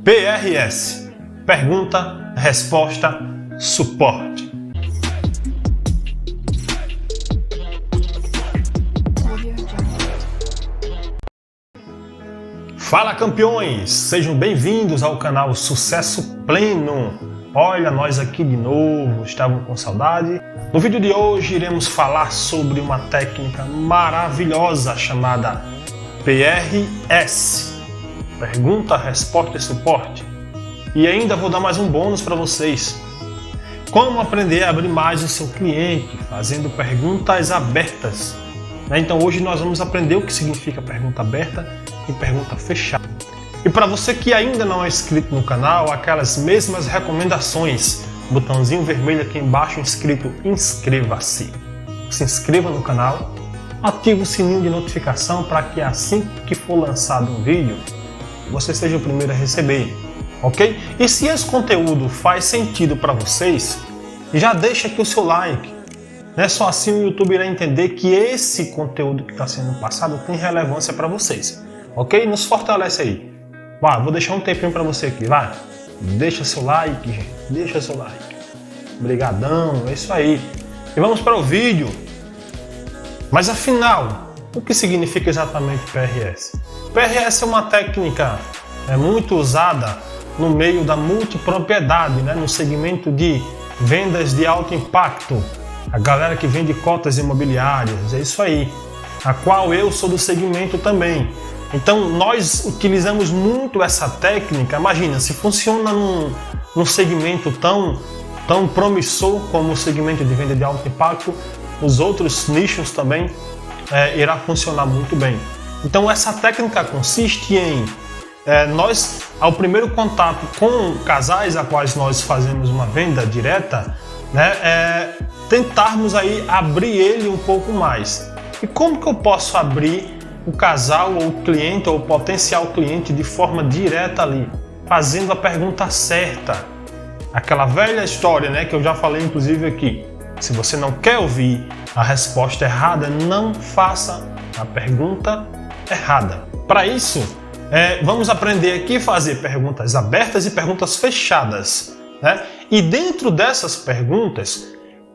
PRS, pergunta, resposta, suporte. Fala campeões, sejam bem-vindos ao canal Sucesso Pleno. Olha nós aqui de novo, estavam com saudade? No vídeo de hoje iremos falar sobre uma técnica maravilhosa chamada PRS, pergunta, resposta e suporte. E ainda vou dar mais um bônus para vocês. Como aprender a abrir mais o seu cliente, fazendo perguntas abertas. Então hoje nós vamos aprender o que significa pergunta aberta e pergunta fechada. E para você que ainda não é inscrito no canal, aquelas mesmas recomendações. Botãozinho vermelho aqui embaixo escrito inscreva-se. Se inscreva no canal, ative o sininho de notificação para que assim que for lançado um vídeo, você seja o primeiro a receber, ok? E se esse conteúdo faz sentido para vocês, já deixa aqui o seu like. Só assim o YouTube irá entender que esse conteúdo que está sendo passado tem relevância para vocês, ok? Nos fortalece aí. Vou deixar um tempinho para você aqui, vai. Deixa seu like, gente. Deixa seu like. Obrigadão, é isso aí. E vamos para o vídeo. Mas afinal, o que significa exatamente PRS? PRS é uma técnica muito usada no meio da multipropriedade, no segmento de vendas de alto impacto. A galera que vende cotas imobiliárias, é isso aí. A qual eu sou do segmento também. Então nós utilizamos muito essa técnica. Imagina, se funciona num segmento tão promissor como o segmento de venda de alto impacto, os outros nichos também irá funcionar muito bem. Então essa técnica consiste em nós, ao primeiro contato com casais a quais nós fazemos uma venda direta, tentarmos aí abrir ele um pouco mais. E como que eu posso abrir o casal ou o cliente ou o potencial cliente de forma direta ali, fazendo a pergunta certa? Aquela velha história, que eu já falei inclusive aqui. Se você não quer ouvir a resposta errada, não faça a pergunta errada. Para isso, vamos aprender aqui a fazer perguntas abertas e perguntas fechadas. E dentro dessas perguntas,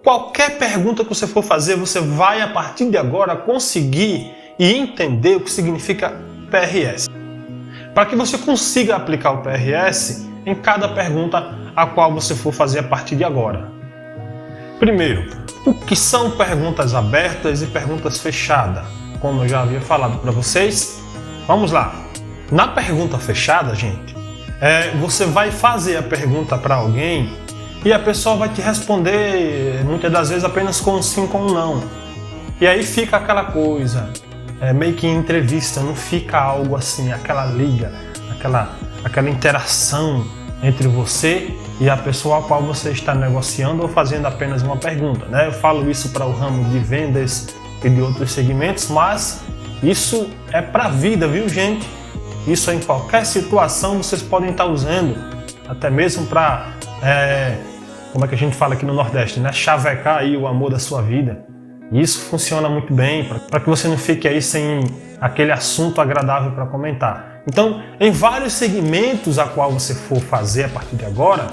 qualquer pergunta que você for fazer, você vai a partir de agora conseguir e entender o que significa PRS. Para que você consiga aplicar o PRS em cada pergunta a qual você for fazer a partir de agora. Primeiro, o que são perguntas abertas e perguntas fechadas? Como eu já havia falado para vocês, vamos lá. Na pergunta fechada, gente, você vai fazer a pergunta para alguém e a pessoa vai te responder, muitas das vezes, apenas com um sim, com um não. E aí fica aquela coisa, meio que em entrevista, não fica algo assim, aquela liga, aquela interação entre você e a pessoa a qual você está negociando ou fazendo apenas uma pergunta. Eu falo isso para o ramo de vendas e de outros segmentos, mas isso é para a vida, viu, gente? Isso em qualquer situação vocês podem estar usando, até mesmo para, como é que a gente fala aqui no Nordeste, chavecar aí o amor da sua vida. Isso funciona muito bem, para que você não fique aí sem aquele assunto agradável para comentar. Então, em vários segmentos a qual você for fazer a partir de agora,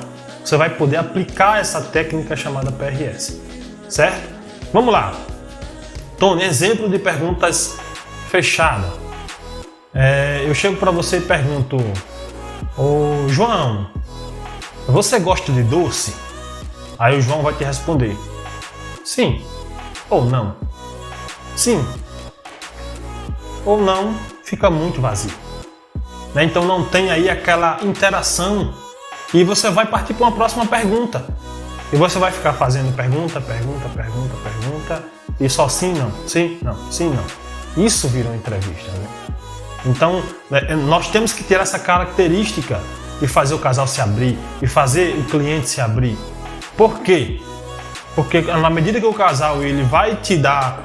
você vai poder aplicar essa técnica chamada PRS, certo? Vamos lá. Tony, exemplo de perguntas fechadas. Eu chego para você e pergunto: ô João, você gosta de doce? Aí o João vai te responder: sim ou não. Sim ou não fica muito vazio. Então não tem aí aquela interação e você vai partir para uma próxima pergunta. E você vai ficar fazendo pergunta e só sim, não, sim, não, sim, não. Isso virou entrevista, Então nós temos que ter essa característica de fazer o casal se abrir e fazer o cliente se abrir. Por quê? Porque na medida que o casal ele vai te dar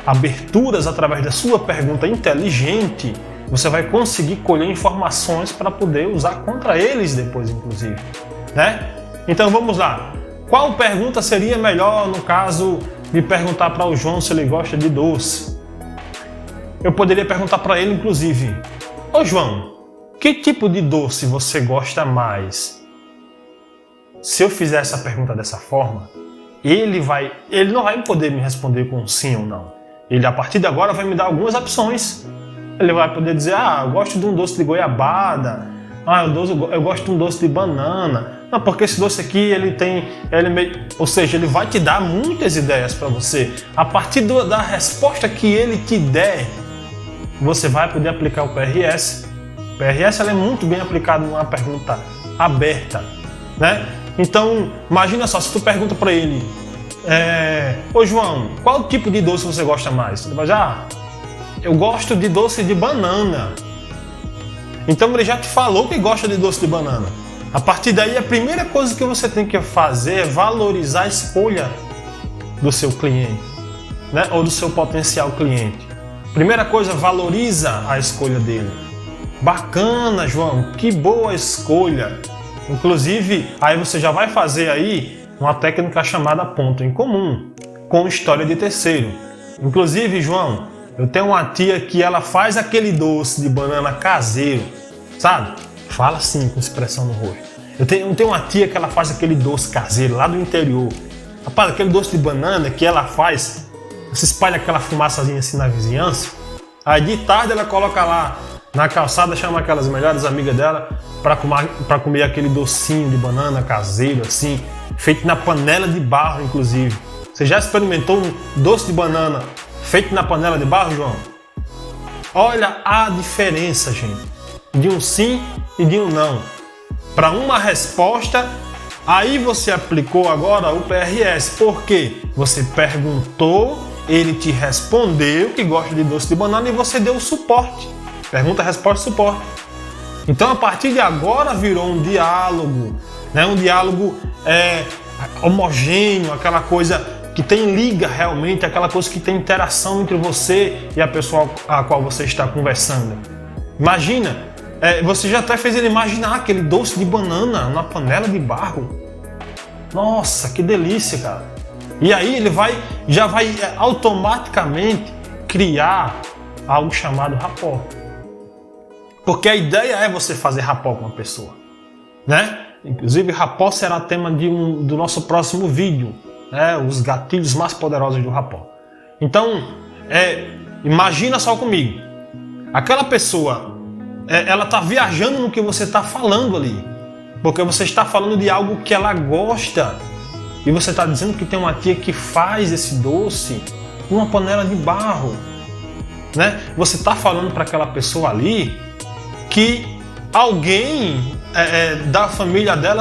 aberturas através da sua pergunta inteligente, você vai conseguir colher informações para poder usar contra eles depois, inclusive. Então vamos lá. Qual pergunta seria melhor no caso de perguntar para o João se ele gosta de doce? Eu poderia perguntar para ele, inclusive: ô João, Que tipo de doce você gosta mais? Se eu fizer essa pergunta dessa forma, ele não vai poder me responder com sim ou não. Ele, a partir de agora, vai me dar algumas opções. Ele vai poder dizer, eu gosto de um doce de goiabada, eu gosto de um doce de banana. Não, porque esse doce aqui, ou seja, ele vai te dar muitas ideias para você. A partir da resposta que ele te der, você vai poder aplicar o PRS. O PRS é muito bem aplicado numa pergunta aberta, né? Então, imagina só, se tu pergunta para ele, ô João, qual tipo de doce você gosta mais? Ele vai dizer, eu gosto de doce de banana. Então ele já te falou que gosta de doce de banana. A partir daí, a primeira coisa que você tem que fazer é valorizar a escolha do seu cliente, né? Ou do seu potencial cliente. Primeira coisa, valoriza a escolha dele. Bacana, João, que boa escolha. Inclusive, aí você já vai fazer aí uma técnica chamada ponto em comum, com história de terceiro. Inclusive, João, eu tenho uma tia que ela faz aquele doce de banana caseiro, sabe? Fala assim, com expressão no rosto. Eu tenho uma tia que ela faz aquele doce caseiro lá do interior. Rapaz, aquele doce de banana que ela faz, você espalha aquela fumaçazinha assim na vizinhança, aí de tarde ela coloca lá na calçada, chama aquelas melhores amigas dela para comer aquele docinho de banana caseiro, assim, feito na panela de barro, inclusive. Você já experimentou um doce de banana feito na panela de barro, João? Olha a diferença, gente, de um sim e de um não. Para uma resposta, aí você aplicou agora o PRS. Por quê? Você perguntou, ele te respondeu que gosta de doce de banana e você deu o suporte. Pergunta, resposta, suporte. Então, a partir de agora, virou um diálogo, né? Um diálogo homogêneo, aquela coisa que tem liga realmente, aquela coisa que tem interação entre você e a pessoa a qual você está conversando. Imagina, você já até fez ele imaginar aquele doce de banana na panela de barro. Nossa, que delícia, cara. E aí ele já vai automaticamente criar algo chamado rapport. Porque a ideia é você fazer rapport com uma pessoa, né? Inclusive, rapport será tema do nosso próximo vídeo, né? Os gatilhos mais poderosos do rapport. Então, imagina só comigo. Aquela pessoa, ela está viajando no que você está falando ali. Porque você está falando de algo que ela gosta. E você está dizendo que tem uma tia que faz esse doce numa panela de barro, né? Você está falando para aquela pessoa ali que alguém da família dela,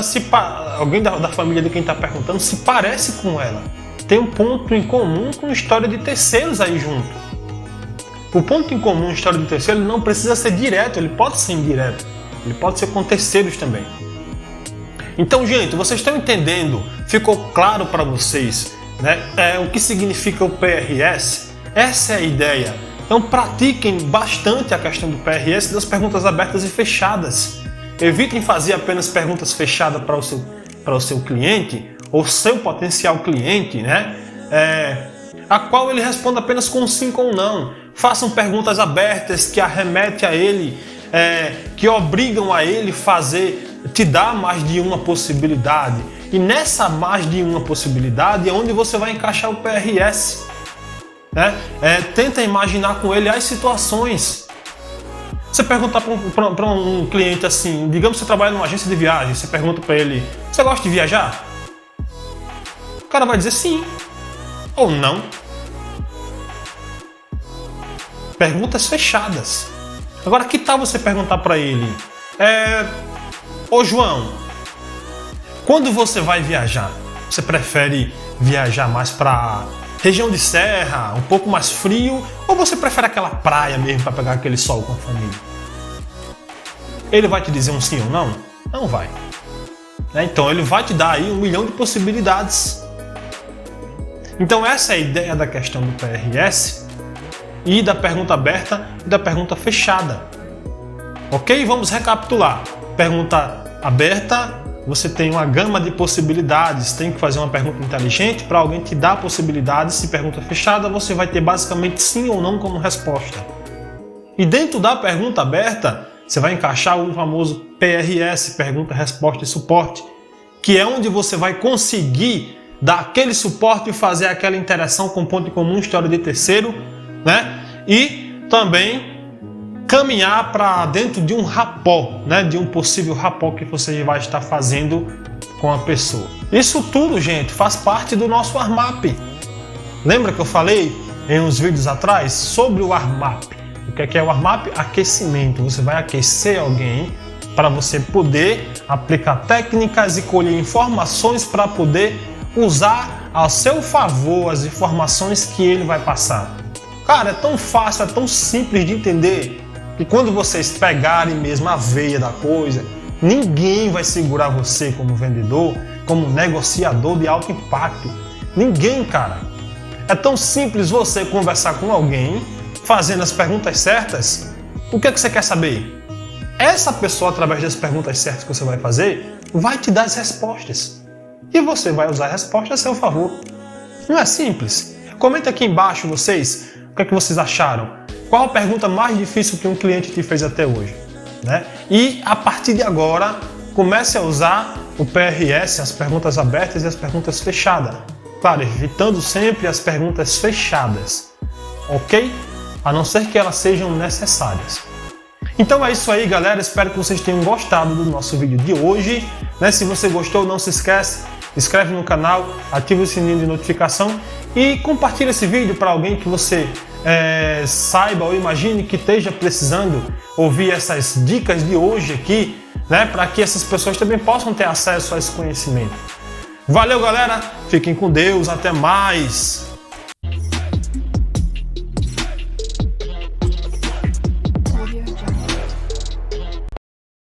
alguém da família de quem está perguntando se parece com ela. Tem um ponto em comum com história de terceiros aí junto. O ponto em comum em história de terceiros não precisa ser direto, ele pode ser indireto. Ele pode ser com terceiros também. Então, gente, vocês estão entendendo? Ficou claro para vocês, né? O que significa o PRS? Essa é a ideia. Então pratiquem bastante a questão do PRS das perguntas abertas e fechadas. Evitem fazer apenas perguntas fechadas para o seu cliente ou seu potencial cliente, né? A qual ele responda apenas com sim ou não. Façam perguntas abertas que arremetem a ele, que obrigam a ele te dar mais de uma possibilidade. E nessa mais de uma possibilidade é onde você vai encaixar o PRS. Tenta imaginar com ele as situações. Você perguntar para um cliente assim, digamos que você trabalha numa agência de viagem, você pergunta para ele, você gosta de viajar? O cara vai dizer sim ou não. Perguntas fechadas. Agora, que tal você perguntar para ele, ô João, quando você vai viajar, você prefere viajar mais para região de serra, um pouco mais frio, ou você prefere aquela praia mesmo para pegar aquele sol com a família? Ele vai te dizer um sim ou não? Não vai. Então ele vai te dar aí 1 milhão de possibilidades. Então essa é a ideia da questão do PRS e da pergunta aberta e da pergunta fechada. Ok? Vamos recapitular. Pergunta aberta, você tem uma gama de possibilidades, tem que fazer uma pergunta inteligente para alguém te dar possibilidades. Se pergunta fechada, você vai ter basicamente sim ou não como resposta. E dentro da pergunta aberta, você vai encaixar o famoso PRS, pergunta, resposta e suporte, que é onde você vai conseguir dar aquele suporte e fazer aquela interação com ponto em comum, história de terceiro, né? E também caminhar para dentro de um rapport, né? De um possível rapport que você vai estar fazendo com a pessoa. Isso tudo, gente, faz parte do nosso warm-up. Lembra que eu falei em uns vídeos atrás sobre o warm-up? O que é o warm-up? Aquecimento. Você vai aquecer alguém para você poder aplicar técnicas e colher informações para poder usar a seu favor as informações que ele vai passar. Cara, é tão fácil, é tão simples de entender que quando vocês pegarem mesmo a veia da coisa, ninguém vai segurar você como vendedor, como negociador de alto impacto. Ninguém, cara. É tão simples você conversar com alguém, fazendo as perguntas certas. O que é que você quer saber? Essa pessoa, através das perguntas certas que você vai fazer, vai te dar as respostas. E você vai usar a resposta a seu favor. Não é simples? Comenta aqui embaixo vocês, o que é que vocês acharam? Qual a pergunta mais difícil que um cliente te fez até hoje? Né? E a partir de agora, comece a usar o PRS, as perguntas abertas e as perguntas fechadas. Claro, evitando sempre as perguntas fechadas, ok? A não ser que elas sejam necessárias. Então é isso aí, galera. Espero que vocês tenham gostado do nosso vídeo de hoje. Né? Se você gostou, não se esquece, inscreve no canal, ativa o sininho de notificação e compartilha esse vídeo para alguém que você saiba ou imagine que esteja precisando ouvir essas dicas de hoje aqui, né? Para que essas pessoas também possam ter acesso a esse conhecimento. Valeu, galera. Fiquem com Deus. Até mais.